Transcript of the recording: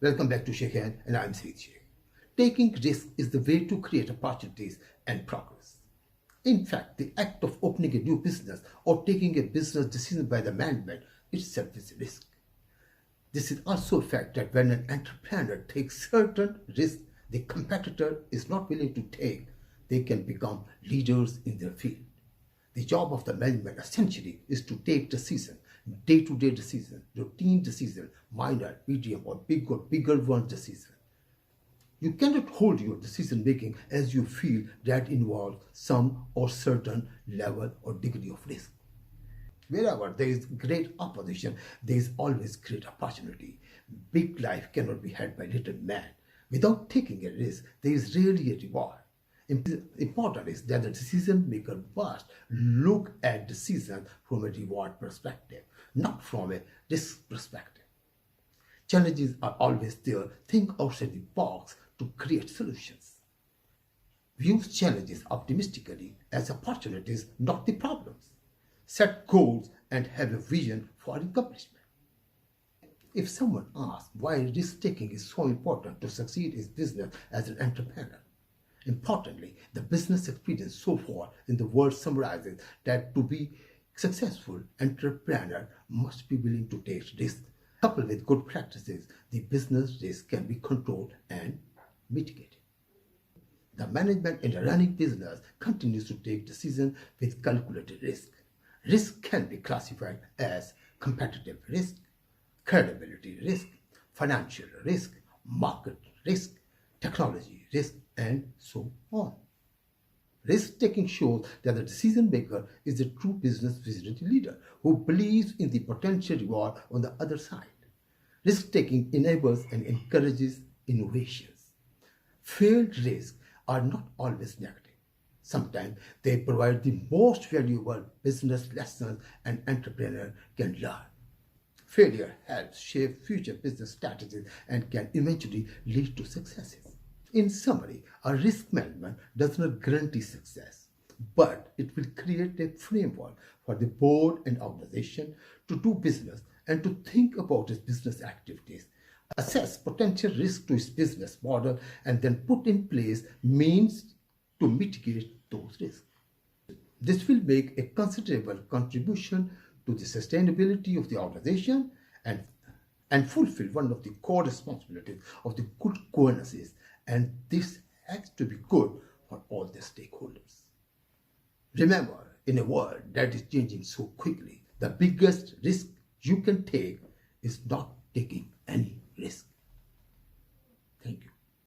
Welcome back to Shaikhain, and I'm SAEED. Taking risks is the way to create opportunities and progress. In fact, the act of opening a new business or taking a business decision by the management itself is a risk. This is also a fact that when an entrepreneur takes certain risks the competitor is not willing to take, they can become leaders in their field. The job of the management essentially is to take decisions, day-to-day decisions, routine decisions, minor, medium, or bigger one decisions. You cannot hold your decision making as you feel that involves some or certain level or degree of risk. Wherever there is great opposition, there is always great opportunity. Big life cannot be had by little man. Without taking a risk, there is rarely a reward. Important is that the decision maker must look at decisions from a reward perspective, not from a risk perspective. Challenges are always there. Think outside the box to create solutions. View challenges optimistically as opportunities, not the problems. Set goals and have a vision for accomplishment. If someone asks why risk-taking is so important to succeed in business as an entrepreneur, importantly, the business experience so far in the world summarizes that to be successful, entrepreneur must be willing to take risks. Coupled with good practices, the business risk can be controlled and mitigated. The management in a running business continues to take decisions with calculated risk. Risk can be classified as competitive risk, credibility risk, financial risk, market risk, technology risk, and so on. Risk-taking shows that the decision maker is a true business visionary leader who believes in the potential reward on the other side. Risk-taking enables and encourages innovations. Failed risks are not always negative. Sometimes they provide the most valuable business lessons an entrepreneur can learn. Failure helps shape future business strategies and can eventually lead to successes. In summary, a risk management does not guarantee success, but it will create a framework for the board and organization to do business and to think about its business activities, assess potential risk to its business model, and then put in place means to mitigate those risks. This will make a considerable contribution to the sustainability of the organization and fulfill one of the core responsibilities of the good governance, and this has to be good for all the stakeholders. Remember, in a world that is changing so quickly, the biggest risk you can take is not taking any risk. Thank you.